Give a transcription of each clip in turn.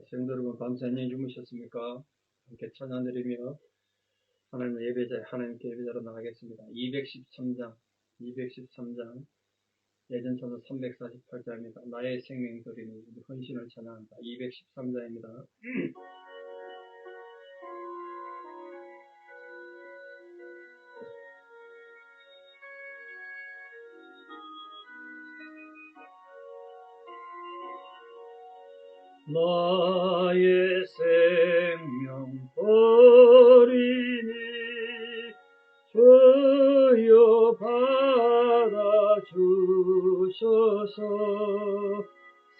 성도 여러분, 밤새 안녕히 주무셨습니까? 함께 찬양드리며 하나님의 예배자에 하나님께 예배자로 나가겠습니다. 213장 예전서는 348장입니다. 나의 생명 드리니 헌신을 찬양합니다. 213장입니다. 나의 생명 버리니 주여 받아주셔서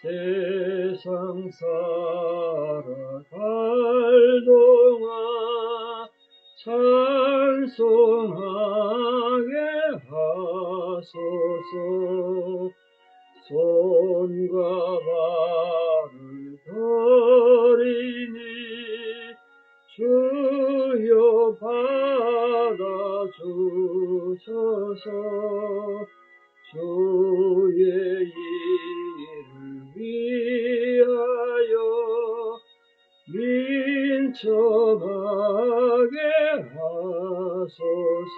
세상 살아갈 동안 찬송하게 하소서. 손과 발을 버리니 주여 받아주셔서 주의 일을 위하여 민첩하게 하소서.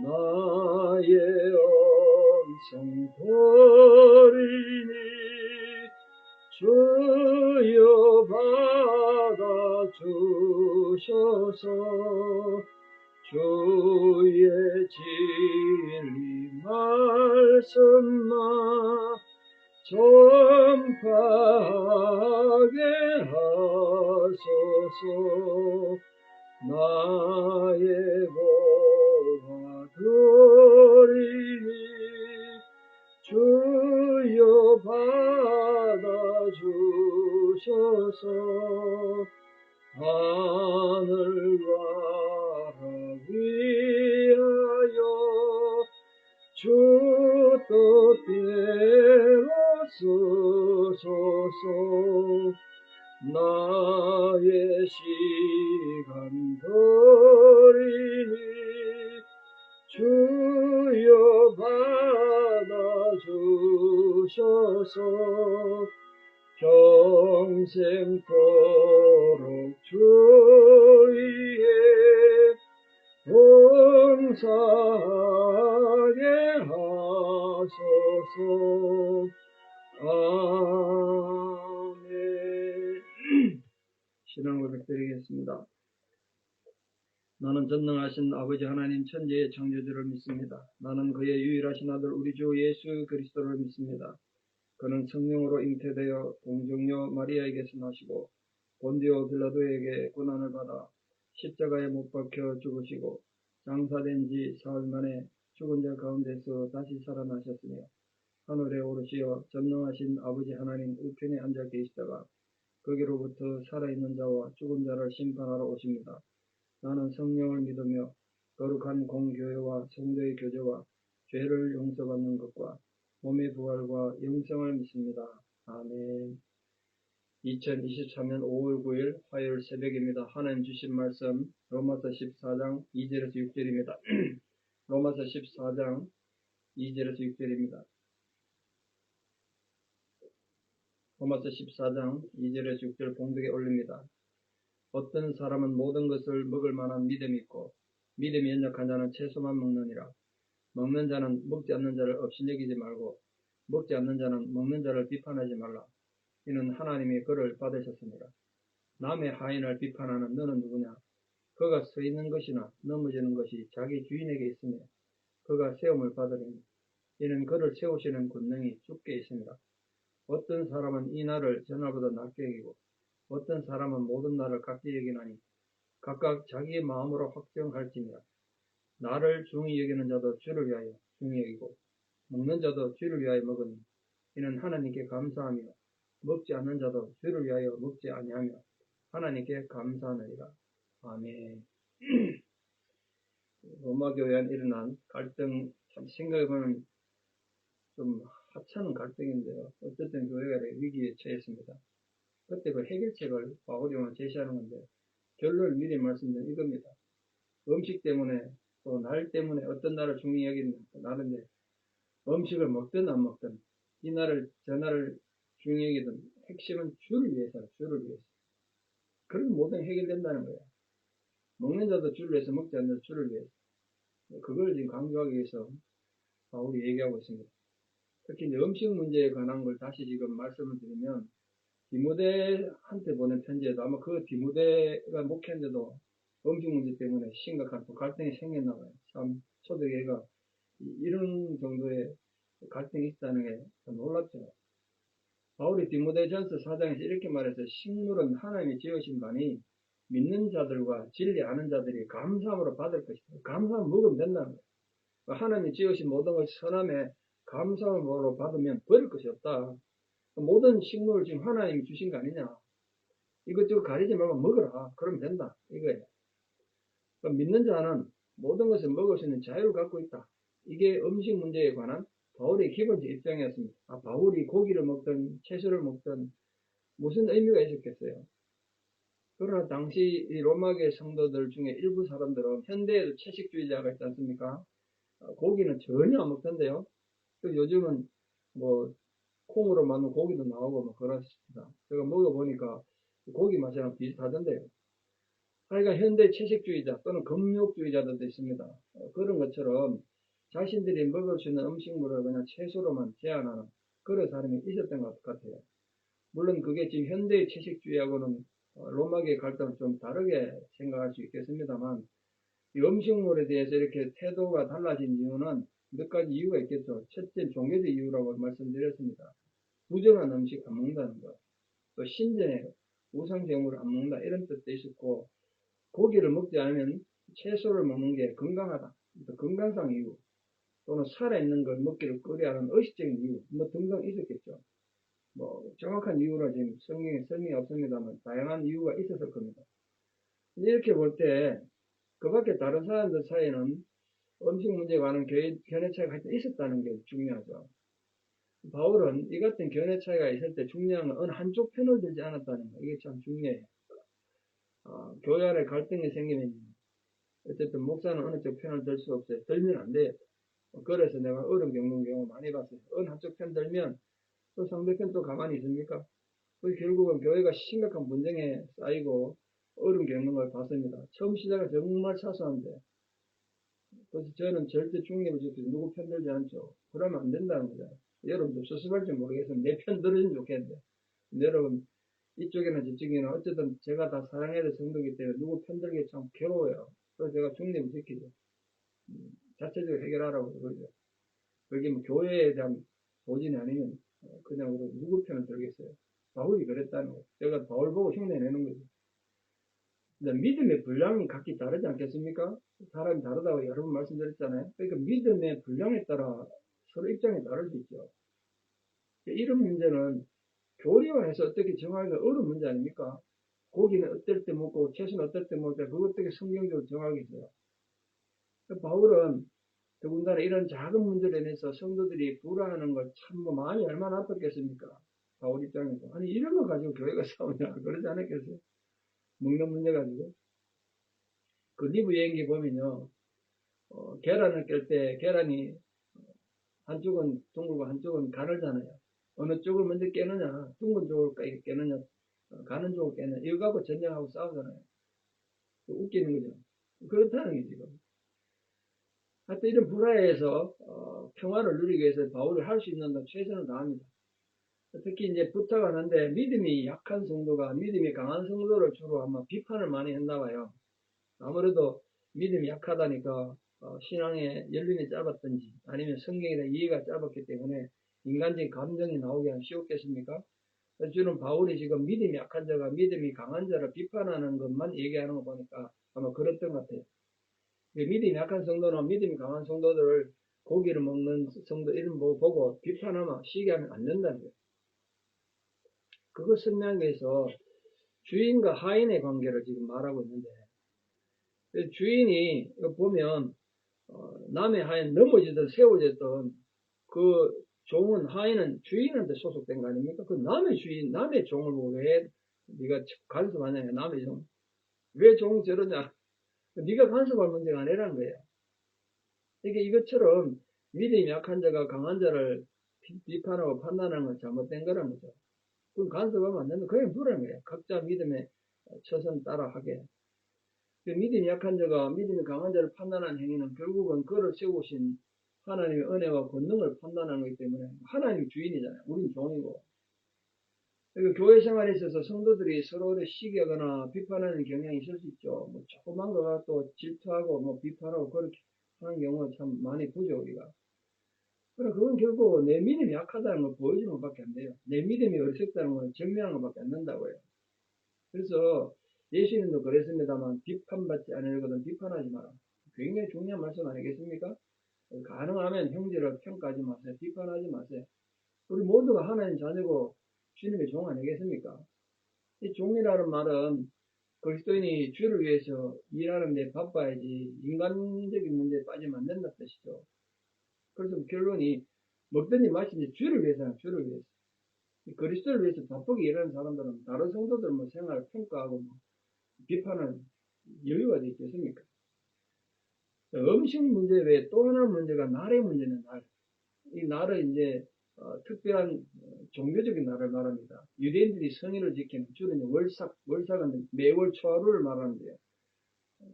나의 엄성 버리니 주여 받아주셔서 주의 진리 말씀만 전파하게 하소서. 나의 고와 드리니 주여 받아주셔서 하늘과 위하여 주 뜻대로 쓰소서. 나의 시간 버리니 주여 받아주셔서 평생토록 주 위에 봉사하게 하소서. 아멘. 신앙 고백드리겠습니다. 나는 전능하신 아버지 하나님 천지의 창조주를 믿습니다. 나는 그의 유일하신 아들 우리 주 예수 그리스도를 믿습니다. 그는 성령으로 잉태되어 동정녀 마리아에게서 나시고 본디오 빌라도에게 고난을 받아 십자가에 못 박혀 죽으시고 장사된 지 사흘 만에 죽은 자 가운데서 다시 살아나셨으며 하늘에 오르시어 전능하신 아버지 하나님 우편에 앉아 계시다가 거기로부터 살아있는 자와 죽은 자를 심판하러 오십니다. 나는 성령을 믿으며 거룩한 공교회와 성도의 교제와 죄를 용서받는 것과 몸의 부활과 영생을 믿습니다. 아멘. 2023년 5월 9일 화요일 새벽입니다. 하나님 주신 말씀 로마서 14장 2절에서 6절입니다. 로마서 14장 2절에서 6절입니다. 로마서 14장 2절에서 6절 봉독에 올립니다. 어떤 사람은 모든 것을 먹을 만한 믿음이 있고 믿음이 연약한 자는 채소만 먹느니라. 먹는 자는 먹지 않는 자를 없이 여기지 말고 먹지 않는 자는 먹는 자를 비판하지 말라. 이는 하나님이 그를 받으셨습니다. 남의 하인을 비판하는 너는 누구냐? 그가 서 있는 것이나 넘어지는 것이 자기 주인에게 있으며 그가 세움을 받으리니 이는 그를 세우시는 권능이 주께 있습니다. 어떤 사람은 이 날을 전날보다 낮게 여기고 어떤 사람은 모든 날을 같이 여기나니 각각 자기의 마음으로 확정할지니라. 나를 중히 여기는 자도 주를 위하여 중히 여기고 먹는 자도 주를 위하여 먹으니 이는 하나님께 감사하며 먹지 않는 자도 주를 위하여 먹지 아니하며 하나님께 감사하느니라. 아멘. 로마교회 안 일어난 갈등, 참 생각해보면 좀 하찮은 갈등인데요. 어쨌든 교회가 위기에 처했습니다. 그때 그 해결책을 바울이 제시하는 건데 결론을 미리 말씀드린 이겁니다. 음식 때문에 또 날 때문에 어떤 날을 중요히 여기는 나는데 음식을 먹든 안 먹든 이 날을 저 날을 중요히 여기든 핵심은 주를 위해서, 주를 위해서. 그런 모든 해결된다는 거예요. 먹는 자도 주를 위해서, 먹지 않는 자도 주를 위해서. 그걸 지금 강조하기 위해서 바울이 얘기하고 있습니다. 특히 이제 음식 문제에 관한 걸 다시 지금 말씀을 드리면, 디모데한테 보낸 편지에도 아마 그 디모데가 목회인데도 음식 문제 때문에 심각한 또 갈등이 생겼나 봐요. 참 초대교회가 이런 정도의 갈등이 있다는 게 놀랍죠. 바울이 디모데전서 4장에서 이렇게 말해서 식물은 하나님이 지으신 바니 믿는 자들과 진리 아는 자들이 감사함으로 받을 것이다. 감사함 먹으면 된다는 거예요. 하나님이 지으신 모든 것이 선함에 감사함으로 받으면 버릴 것이 없다. 모든 식물을 지금 하나님이 주신 거 아니냐. 이것저것 가리지 말고 먹어라. 그러면 된다. 이거예요. 믿는 자는 모든 것을 먹을 수 있는 자유를 갖고 있다. 이게 음식 문제에 관한 바울의 기본적 입장이었습니다. 바울이 고기를 먹든 채소를 먹든 무슨 의미가 있었겠어요. 그러나 당시 이 로마계 성도들 중에 일부 사람들은 현대에도 채식주의자가 있지 않습니까? 고기는 전혀 안 먹던데요. 요즘은 뭐 콩으로 만든 고기도 나오고 뭐 그렇습니다. 제가 먹어보니까 고기 맛이랑 비슷하던데요. 그러니까 현대 채식주의자 또는 금욕주의자들도 있습니다. 그런 것처럼 자신들이 먹을 수 있는 음식물을 그냥 채소로만 제한하는 그런 사람이 있었던 것 같아요. 물론 그게 지금 현대의 채식주의하고는 로마계의 갈등은 좀 다르게 생각할 수 있겠습니다만, 이 음식물에 대해서 이렇게 태도가 달라진 이유는 몇 가지 이유가 있겠죠. 첫째, 종교적 이유라고 말씀드렸습니다. 부정한 음식 안 먹는다는 것, 또 신전에 우상제물을 안 먹는다 이런 뜻도 있었고, 고기를 먹지 않으면 채소를 먹는 게 건강하다, 건강상 이유, 또는 살아있는 걸 먹기를 꺼려하는 의식적인 이유 뭐 등등 있었겠죠. 뭐 정확한 이유는 지금 성경에 설명이 없습니다만 다양한 이유가 있었을 겁니다. 이렇게 볼 때 그 밖에 다른 사람들 사이에는 음식 문제에 관한 견해 차이가 하여튼 있었다는 게 중요하죠. 바울은 이 같은 견해 차이가 있을 때 중요한 건 어느 한쪽 편을 들지 않았다는 거, 이게 참 중요해요. 교회 안에 갈등이 생기면 어쨌든 목사는 어느 쪽 편을 들 수 없어요. 들면 안 돼요. 그래서 내가 어려움 겪는 경우 많이 봤어요. 어느 한쪽 편 들면 또 상대편 또 가만히 있습니까? 결국은 교회가 심각한 분쟁에 쌓이고 어려움 겪는 걸 봤습니다. 처음 시작은 정말 사소한데, 그래서 저는 절대 중립을 지켜서 누구 편 들지 않죠. 그러면 안 된다는 거죠. 여러분도 수습할지 모르겠으면 내 편 들으면 좋겠는데, 여러분 이쪽에는 저쪽에는 어쨌든 제가 다 사랑해야 될 성도이기 때문에 누구 편 들기 참 괴로워요. 그래서 제가 중립을 지키죠. 자체적으로 해결하라고 그러죠. 그게 뭐 교회에 대한 보진이 아니면 그냥 누구 편을 들겠어요. 바울이 그랬다는 거예요. 제가 바울 보고 흉내내는 거죠. 근데 믿음의 분량이 각기 다르지 않겠습니까? 사람이 다르다고 여러 번 말씀드렸잖아요. 그러니까 믿음의 분량에 따라 서로 입장이 다를 수 있죠. 이런 문제는 교리화해서 어떻게 정하기가 어려운 문제 아닙니까? 고기는 어떨 때 먹고 채소는 어떨 때 먹고 그거 어떻게 성경적으로 정하겠어요? 바울은 더군다나 이런 작은 문제로 인해서 성도들이 불화하는 걸 참 마음이 얼마나 아팠겠습니까? 바울 입장에서. 아니 이런 거 가지고 교회가 싸우냐 그러지 않았겠어요? 먹는 문제 가지고. 그 리브 여행기 보면요. 계란을 깰 때 계란이 한쪽은 둥글고 한쪽은 가늘잖아요. 어느 쪽을 먼저 깨느냐, 둥근 쪽을 깨느냐, 가는 쪽을 깨느냐, 이거 갖고 전쟁하고 싸우잖아요. 웃기는 거죠. 그렇다는 게 지금. 하여튼 이런 불화에서 평화를 누리기 위해서 바울이 할 수 있는 건 최선을 다합니다. 특히 이제 부탁을 하는데 믿음이 약한 성도가 믿음이 강한 성도를 주로 아마 비판을 많이 했나 봐요. 아무래도 믿음이 약하다니까 신앙의 연륜이 짧았든지 아니면 성경에 대한 이해가 짧았기 때문에 인간적인 감정이 나오기 안 쉬웠겠습니까? 주는 바울이 지금 믿음이 약한 자가 믿음이 강한 자를 비판하는 것만 얘기하는 거 보니까 아마 그랬던 것 같아요. 믿음이 약한 성도는 믿음이 강한 성도들을 고기를 먹는 성도 이름 보고 비판하면 시기하면 안 된다는 거예요. 그거 설명하기 위해서 주인과 하인의 관계를 지금 말하고 있는데, 주인이 보면 남의 하인 넘어지든 세워졌든 그 종은 하인은 주인한테 소속된 거 아닙니까? 그 남의 주인, 남의 종을 보고 왜 네가 간섭하냐, 남의 종. 왜 종이 저러냐? 네가 간섭할 문제가 아니라는 거예요. 그러니까 이것처럼 믿음이 약한 자가 강한 자를 비판하고 판단하는 건 잘못된 거라는 거죠. 그건 간섭하면 안 된다. 그게 누라는 거예요. 각자 믿음에 처선 따라하게. 그 믿음이 약한 자가 믿음이 강한 자를 판단하는 행위는 결국은 그를 세우신 하나님의 은혜와 권능을 판단하는 거기 때문에 하나님이 주인이잖아요. 우린 종이고. 그러니까 교회 생활에 있어서 성도들이 서로를 시기하거나 비판하는 경향이 있을 수 있죠. 뭐 조그만 거가 또 질투하고 뭐 비판하고 그렇게 하는 경우가 참 많이 보죠, 우리가. 그럼 그건 결국 내 믿음이 약하다는 걸 보여주는 것밖에 안 돼요. 내 믿음이 어리석다는 걸 증명하는 것밖에 안 된다고요. 그래서 예수님도 그랬습니다만 비판받지 않으려거든 비판하지 마라. 굉장히 중요한 말씀 아니겠습니까? 가능하면 형제를 평가하지 마세요. 비판하지 마세요. 우리 모두가 하나님 자녀고 주님의 종 아니겠습니까? 이 종이라는 말은 그리스도인이 주를 위해서 일하는 데 바빠야지 인간적인 문제에 빠지면 안 된다는 뜻이죠. 그래서 결론이 먹든지 마시든지 주를 위해서는 주를 위해서. 그리스도를 위해서 바쁘게 일하는 사람들은 다른 성도들 뭐 생활을 평가하고 뭐 비판은 여유가 되지 않습니까? 음식 문제 외에 또 하나 문제가 날의 문제는 날. 이 날은 이제 특별한 종교적인 날을 말합니다. 유대인들이 성일을 지키는 주로 월삭은 매월 초하루를 말하는데요.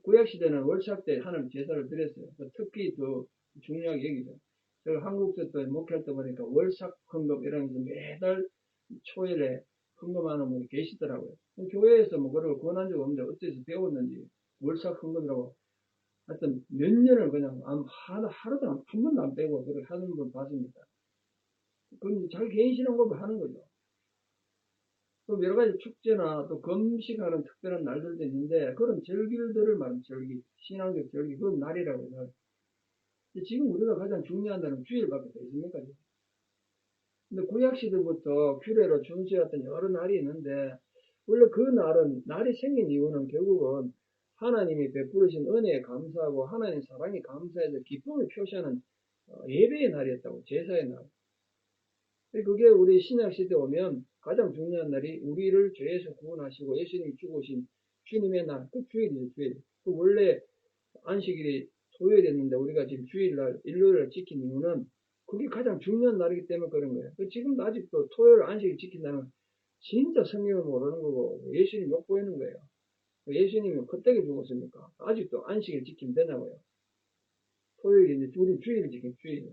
구약시대는 월삭 때 하나님 제사를 드렸어요. 특히 더 중요하게 여기죠. 제가 한국에서 또 목회할 때 보니까 월삭 헌금 이런 거 매달 초일에 헌금하는 분이 계시더라고요. 교회에서 뭐 그걸 권한 적 없는데 어째서 배웠는지 월삭 헌금이라고 하여튼 몇 년을 그냥 하루도 한 번도 안 빼고 그걸 하는 분 봤습니다. 그건 자기 개인 신앙고백을 하는 거죠. 또 여러 가지 축제나 또 금식하는 특별한 날들도 있는데 그런 절기들을 말하는 절기, 신앙적 절기, 그건 날이라고 해요. 지금 우리가 가장 중요한 날은 주일밖에 더 있습니까? 근데 구약시대부터 규례로 준수했던 여러 날이 있는데 원래 그 날이 생긴 이유는 결국은 하나님이 베푸르신 은혜에 감사하고 하나님 사랑에 감사해서 기쁨을 표시하는 예배의 날이었다고. 제사의 날. 그게 우리 신약시대 오면 가장 중요한 날이 우리를 죄에서 구원하시고 예수님이 죽으신 주님의 날, 그 주일이에요. 주일. 그 원래 안식일이 토요일이었는데 우리가 지금 주일날 일요일을 지킨 이유는 그게 가장 중요한 날이기 때문에 그런 거예요. 지금도 아직도 토요일 안식일 지킨다는 진짜 성경을 모르는 거고 예수님 욕보이는 거예요. 예수님이 그때게 죽었습니까? 아직도 안식일 지키면 되냐고요. 토요일이 이제 우리 주일을 지킨 주일.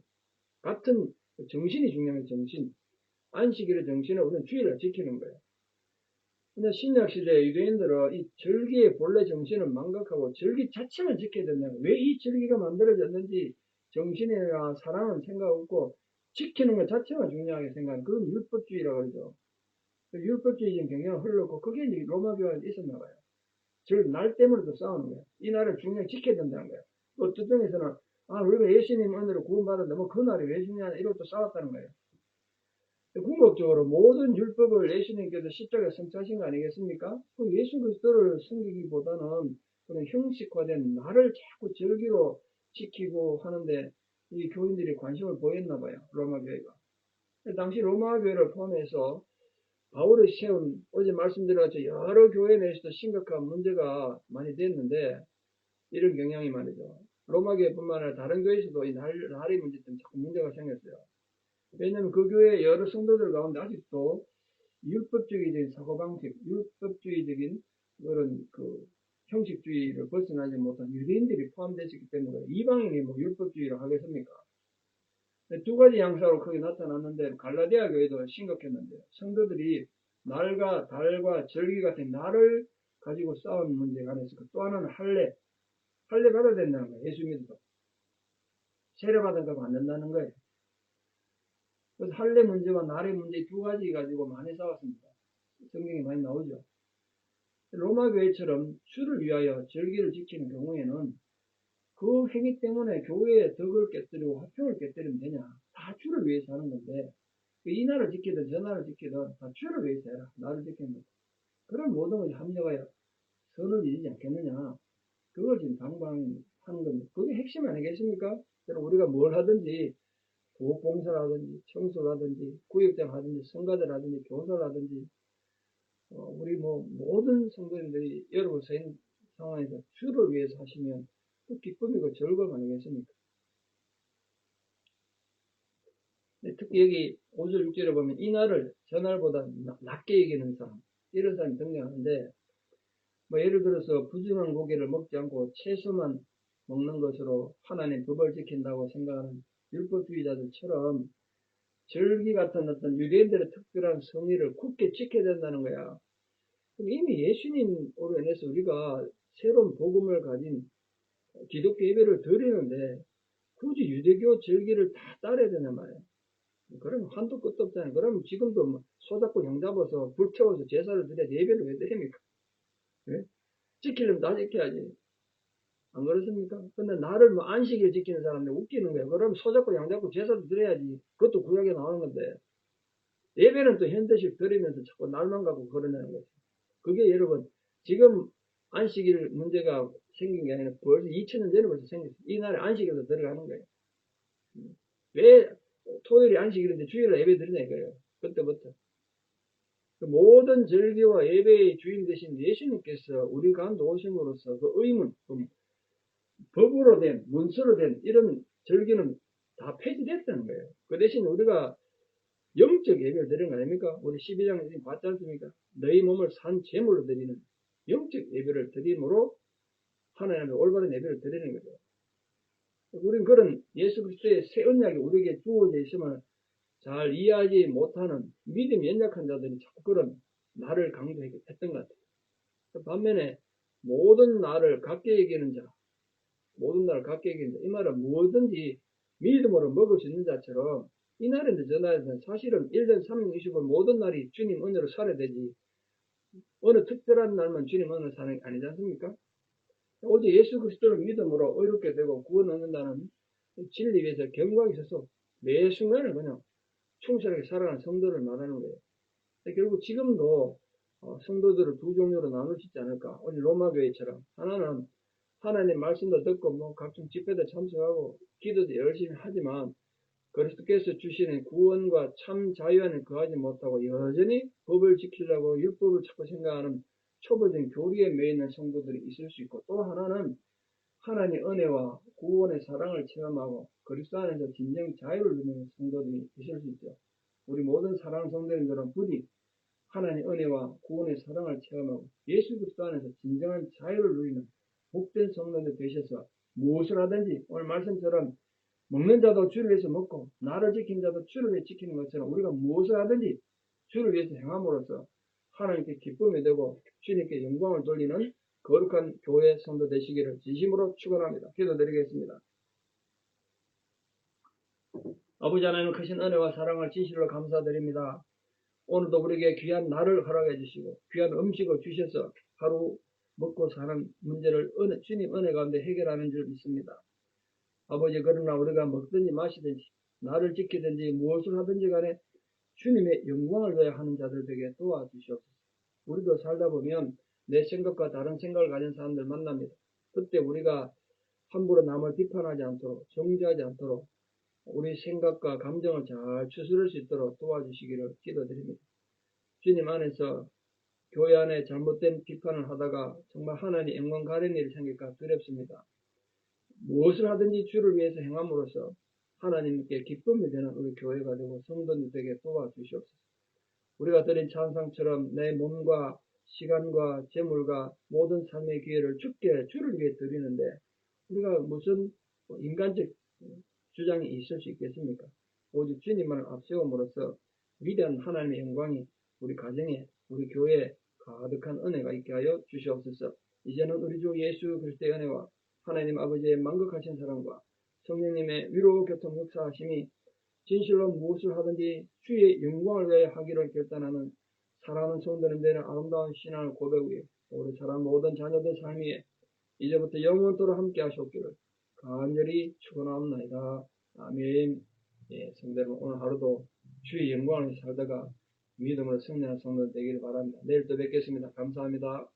같은 정신이 중요한 정신. 안식일의 정신을 우리는 주일을 지키는 거예요. 근데 신약시대 유대인들은 이 절기의 본래 정신을 망각하고 절기 자체만 지켜야 된다는 거예요. 왜 이 절기가 만들어졌는지 정신이나 사랑은 생각 없고 지키는 것 자체가 중요하게 생각하는 그건 율법주의라고 그러죠. 율법주의적인 경향을 흘렀고 그게 이제 로마 교회에 있었나 봐요. 날 때문에 또 싸우는 거예요. 이 날을 중요하게 지켜야 된다는 거예요. 또 어떤 우리가 예수님 은혜로 구원받았는데 뭐 그 날이 왜 중요하냐 이러고 또 싸웠다는 거예요. 궁극적으로 모든 율법을 예수님께서 십자가에 성취하신 거 아니겠습니까? 그 예수 그리스도를 섬기기보다는 그런 형식화된 날을 자꾸 절기로 지키고 하는데 이 교인들이 관심을 보였나 봐요. 로마 교회가. 당시 로마 교회를 포함해서 바울이 세운 어제 말씀드렸죠. 여러 교회 내에서도 심각한 문제가 많이 됐는데 이런 경향이 말이죠. 로마 교회뿐만 아니라 다른 교회에서도 이 날의 문제 때문에 자꾸 문제가 생겼어요. 왜냐하면 그 교회 여러 성도들 가운데 아직도 율법주의적인 사고방식, 율법주의적인 그런 형식주의를 벗어나지 못한 유대인들이 포함되어 있기 때문에 이방인이 뭐 율법주의를 하겠습니까? 두 가지 양상으로 크게 나타났는데 갈라디아 교회도 심각했는데 성도들이 날과 달과 절기 같은 날을 가지고 싸우는 문제가 하나 있었고 또 하나는 할례 받아야 된다는 거예요. 예수 믿어도. 세례 받아도 안 된다는 거예요. 그래서 할례 문제와 날의 문제 두 가지 가지고 많이 싸웠습니다. 성경에 많이 나오죠. 로마 교회처럼 주를 위하여 절기를 지키는 경우에는 그 행위 때문에 교회의 덕을 깨뜨리고 화평을 깨뜨리면 되냐. 다 주를 위해서 하는 건데 이 날을 지키든 저 날을 지키든 다 주를 위해서 해라. 나를 지키는 거다. 그런 모든 것이 합력하여 선을 이루지 않겠느냐. 그걸 지금 당방하는 겁니다. 그게 핵심 아니겠습니까? 우리가 뭘 하든지 보호봉사라든지 청소라든지 구역장 하든지 성가들 하든지 교사를 하든지 우리 모든 성도님들이 여러분 서 있는 상황에서 주를 위해서 하시면 그 기쁨이고 즐거움 아니겠습니까? 특히 여기 5절 6절에 보면 이날을 전날보다 낮게 여기는 사람, 이런 사람이 등장하는데, 뭐 예를 들어서 부정한 고기를 먹지 않고 채소만 먹는 것으로 하나님 법을 지킨다고 생각하는 율법주의자들처럼 절기 같은 어떤 유대인들의 특별한 성의를 굳게 지켜야 된다는 거야. 이미 예수님으로 인해서 우리가 새로운 복음을 가진 기독교 예배를 드리는데 굳이 유대교 절기를 다 따라야 되냐 말이야. 그러면 한도 끝도 없잖아요. 그러면 지금도 손잡고 형 잡아서 불 태워서 제사를 드려야 예배를 왜 드립니까? 네? 지키려면 다 지켜야지. 안 그렇습니까? 근데 나를 뭐 안식일 지키는 사람들 웃기는 거야. 그러면 손잡고 양 잡고 제사도 드려야지. 그것도 구약에 나오는 건데. 예배는 또 현대식 드리면서 자꾸 날만 갖고 그러냐는 거지. 그게 여러분, 지금 안식일 문제가 생긴 게 아니라 벌써 2000년 전에 벌써 생겼어요. 이날에 안식일로 들어가는 거예요. 왜 토요일이 안식일인데 주일에 예배 드리냐 이거예요. 그때부터. 모든 절기와 예배의 주인 되신 예수님께서 우리 가운데 오심으로써 그 의문, 법으로 된, 문서로 된 이런 절기는 다 폐지됐다는 거예요. 그 대신 우리가 영적 예배를 드리는 거 아닙니까? 우리 12장에 지금 봤지 않습니까? 너희 몸을 산 제물로 드리는 영적 예배를 드림으로 하나님의 올바른 예배를 드리는 거죠. 우리는 그런 예수 그리스도의 새 언약이 우리에게 주어져 있음을 잘 이해하지 못하는 믿음이 연약한 자들이 자꾸 그런 나를 강조했던 것 같아요. 반면에 모든 나를 갖게 여기는 자, 모든 나를 갖게 여기는 자, 이 말은 무엇든지 믿음으로 먹을 수 있는 자처럼 이 날인데 저 날에는 사실은 1년 365일 모든 날이 주님 은혜로 살아야 되지 어느 특별한 날만 주님 은혜로 사는 게 아니지 않습니까? 오직 예수 그리스도를 믿음으로 의롭게 되고 구원 얻는다는 진리 위에서 경고하기 있어서 매 순간을 그냥 충실하게 살아가는 성도를 말하는 거예요. 결국 지금도 성도들을 두 종류로 나눌 수 있지 않을까. 오늘 로마교회처럼 하나는 하나님 말씀도 듣고 뭐 각종 집회도 참석하고 기도도 열심히 하지만 그리스도께서 주시는 구원과 참 자유안에 거하지 못하고 여전히 법을 지키려고 율법을 자꾸 생각하는 초보적인 교리에 매이는 성도들이 있을 수 있고, 또 하나는 하나님의 은혜와 구원의 사랑을 체험하고 그리스도 안에서 진정 자유를 누리는 성도들이 있을 수 있죠. 우리 모든 사랑하는 성도님들은 부디 하나님의 은혜와 구원의 사랑을 체험하고 예수 그리스도 안에서 진정한 자유를 누리는 복된 성도들 되셔서 무엇을 하든지 오늘 말씀처럼 먹는 자도 주를 위해서 먹고 나를 지키는 자도 주를 위해 지키는 것처럼 우리가 무엇을 하든지 주를 위해서 행함으로써 하나님께 기쁨이 되고 주님께 영광을 돌리는 거룩한 교회 성도 되시기를 진심으로 축원합니다. 기도드리겠습니다. 아버지 하나님 크신 은혜와 사랑을 진실로 감사드립니다. 오늘도 우리에게 귀한 날을 허락해 주시고 귀한 음식을 주셔서 하루 먹고 사는 문제를 주님 은혜 가운데 해결하는 줄 믿습니다. 아버지, 그러나 우리가 먹든지 마시든지 나를 지키든지 무엇을 하든지 간에 주님의 영광을 위하여 하는 자들 되게 도와주시옵소서. 우리도 살다 보면 내 생각과 다른 생각을 가진 사람들 만납니다. 그때 우리가 함부로 남을 비판하지 않도록 정죄하지 않도록 우리 생각과 감정을 잘 추스를 수 있도록 도와주시기를 기도드립니다. 주님 안에서 교회 안에 잘못된 비판을 하다가 정말 하나님 영광 가리는 일이 생길까 두렵습니다. 무엇을 하든지 주를 위해서 행함으로써 하나님께 기쁨이 되는 우리 교회가 되고 성도들에게 도와주시옵소서. 우리가 드린 찬상처럼 내 몸과 시간과 재물과 모든 삶의 기회를 주를 위해 드리는데 우리가 무슨 인간적 주장이 있을 수 있겠습니까? 오직 주님만을 앞세움으로써 위대한 하나님의 영광이 우리 가정에 우리 교회에 가득한 은혜가 있게 하여 주시옵소서. 이제는 우리 주 예수 그리스도의 은혜와 하나님 아버지의 만극하신 사랑과 성령님의 위로 교통 역사하심이 진실로 무엇을 하든지 주의 영광을 위하여 하기를 결단하는 사랑하는 성도는 되는 아름다운 신앙을 고백 위에 우리 사랑 모든 자녀들 삶 위에 이제부터 영원토록 함께 하시옵기를 간절히 축원하옵나이다. 아멘. 예, 성도 여러분, 오늘 하루도 주의 영광을 살다가 믿음으로 승리하는 성도 되기를 바랍니다. 내일 또 뵙겠습니다. 감사합니다.